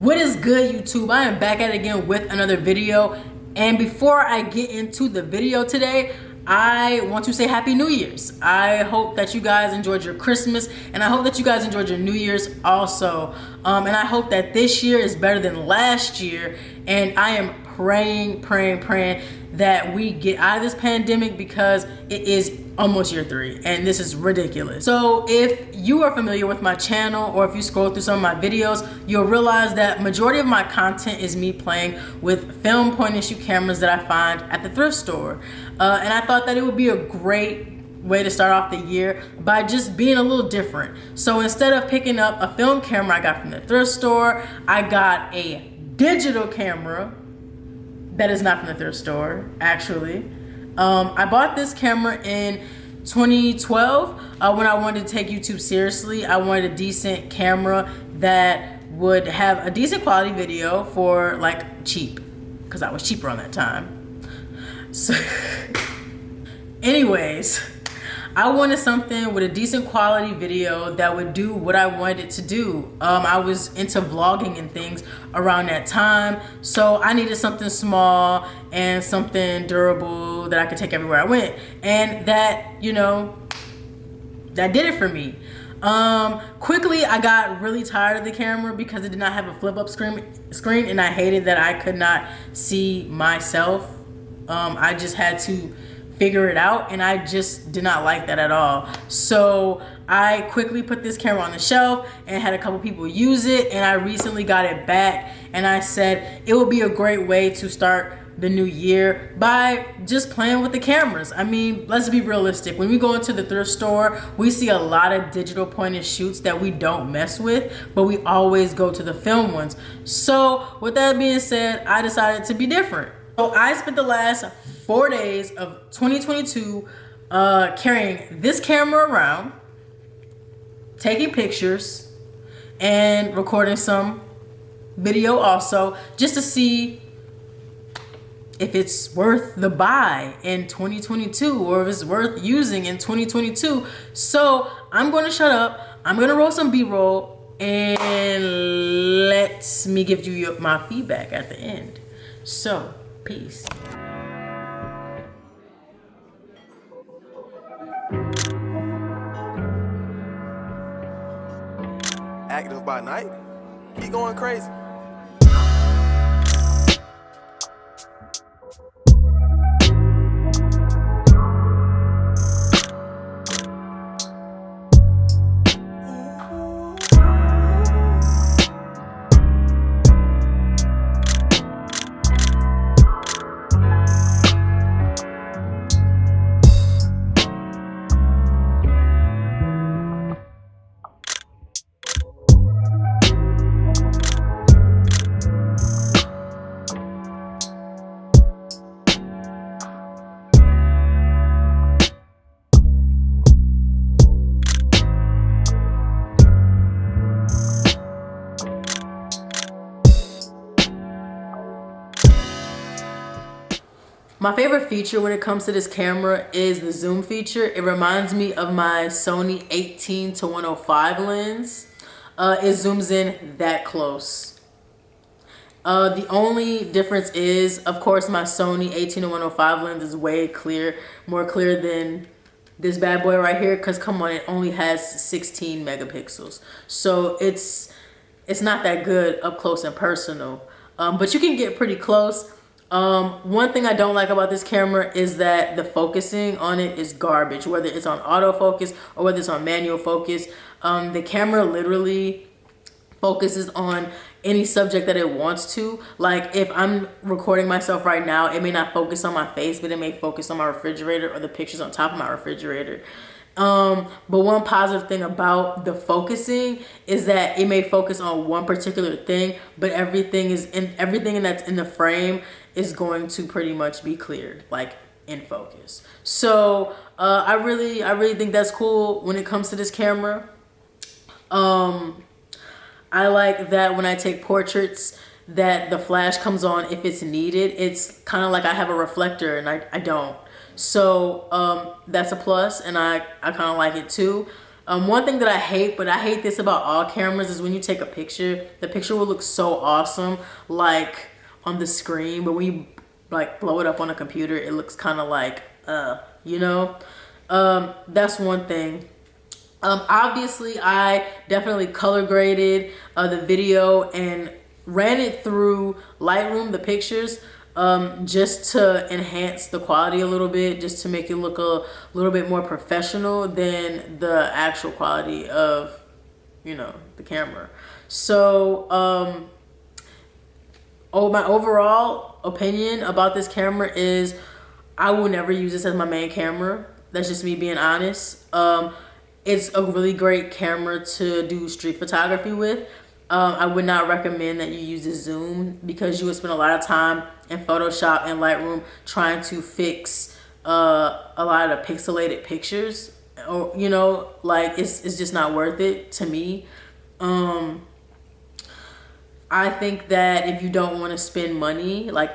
What is good, YouTube? I am back at it again with another video, and before I get into the video today, I want to say Happy New Year's. I hope that you guys enjoyed your Christmas, and I hope that you guys enjoyed your New Year's also. And I hope that this year is better than last year, and I am praying that we get out of this pandemic because it is almost year 3 and this is ridiculous. So if you are familiar with my channel, or if you scroll through some of my videos, you'll realize that majority of my content is me playing with film point and shoot cameras that I find at the thrift store. And I thought that it would be a great way to start off the year by just being a little different. So instead of picking up a film camera I got from the thrift store, I got a digital camera that is not from the thrift store, actually. I bought this camera in 2012 when I wanted to take YouTube seriously. I wanted a decent camera that would have a decent quality video for like cheap, because I was cheaper on that time. So anyways, I wanted something with a decent quality video that would do what I wanted it to do. I was into vlogging and things around that time, so I needed something small and something durable that I could take everywhere I went, and that, you know, that did it for me. Quickly I got really tired of the camera because it did not have a flip up screen, and I hated that I could not see myself. I just had to figure it out, and I just did not like that at all. So I quickly put this camera on the shelf and had a couple people use it, and I recently got it back, and I said it would be a great way to start the new year by just playing with the cameras. I mean, let's be realistic. When we go into the thrift store, we see a lot of digital point and shoots that we don't mess with, but we always go to the film ones. So with that being said, I decided to be different. So I spent the last 4 days of 2022 carrying this camera around, taking pictures, and recording some video also, just to see if it's worth the buy in 2022 or if it's worth using in 2022. So I'm going to shut up. I'm going to roll some B-roll, and let me give you my feedback at the end. So peace. Active by night, keep going crazy. My favorite feature when it comes to this camera is the zoom feature. It reminds me of my Sony 18-105 lens. It zooms in that close. The only difference is, of course, my Sony 18-105 lens is way clear, more clear than this bad boy right here, because come on, it only has 16 megapixels. So it's not that good up close and personal, but you can get pretty close. One thing I don't like about this camera is that the focusing on it is garbage, whether it's on autofocus or whether it's on manual focus. The camera literally focuses on any subject that it wants to. Like if I'm recording myself right now, it may not focus on my face, but it may focus on my refrigerator or the pictures on top of my refrigerator. But one positive thing about the focusing is that it may focus on one particular thing, but everything that's in the frame is going to pretty much be cleared, like in focus. So I really think that's cool when it comes to this camera. I like that when I take portraits that the flash comes on if it's needed. It's kind of like I have a reflector and I don't. So that's a plus, and I kind of like it too. One thing that I hate, but I hate this about all cameras, is when you take a picture, the picture will look so awesome like on the screen, but when you like blow it up on a computer, it looks kind of like you know. That's one thing. Obviously I definitely color graded the video and ran it through Lightroom, the pictures, just to enhance the quality a little bit, just to make it look a little bit more professional than the actual quality of, you know, the camera. So my overall opinion about this camera is I will never use this as my main camera. That's just me being honest. It's a really great camera to do street photography with. I would not recommend that you use a zoom, because you would spend a lot of time in Photoshop and Lightroom trying to fix a lot of the pixelated pictures, or you know, like it's just not worth it to me. I think that if you don't want to spend money like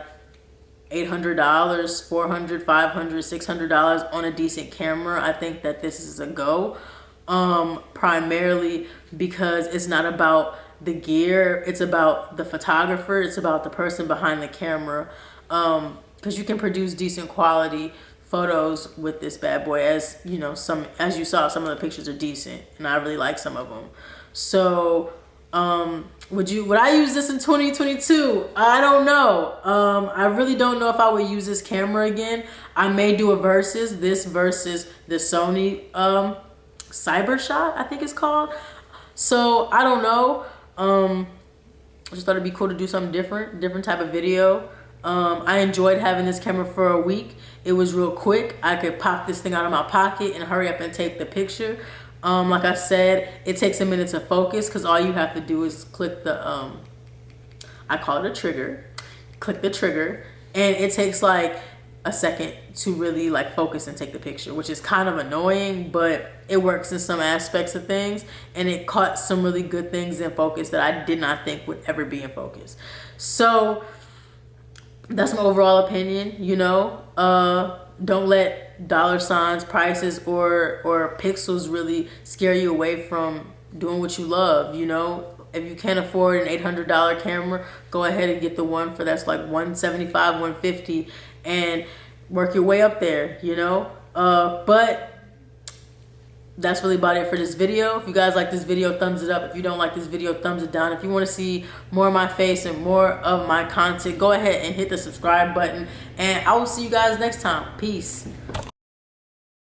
$800, $400, $500, $600 on a decent camera, I think that this is a go. Primarily because it's not about the gear, it's about the photographer, it's about the person behind the camera, because you can produce decent quality photos with this bad boy. As you know, as you saw, some of the pictures are decent and I really like some of them. So would I use this in 2022? I don't know. I really don't know if I would use this camera again. I may do a versus the Sony CyberShot, I think it's called. So I don't know. I just thought it'd be cool to do something different type of video. I enjoyed having this camera for a week. It was real quick. I could pop this thing out of my pocket and hurry up and take the picture. Like I said, it takes a minute to focus, because all you have to do is click the I call it a trigger. Click the trigger, and it takes like a second to really like focus and take the picture, which is kind of annoying, but it works in some aspects of things, and it caught some really good things in focus that I did not think would ever be in focus. So that's my overall opinion. You know, don't let dollar signs, prices, or pixels really scare you away from doing what you love. You know, if you can't afford an $800 camera, go ahead and get the one for that's like $175, $150, and work your way up there, you know. But that's really about it for this video. If you guys like this video, thumbs it up. If you don't like this video, thumbs it down. If you want to see more of my face and more of my content, go ahead and hit the subscribe button, and I will see you guys next time. Peace.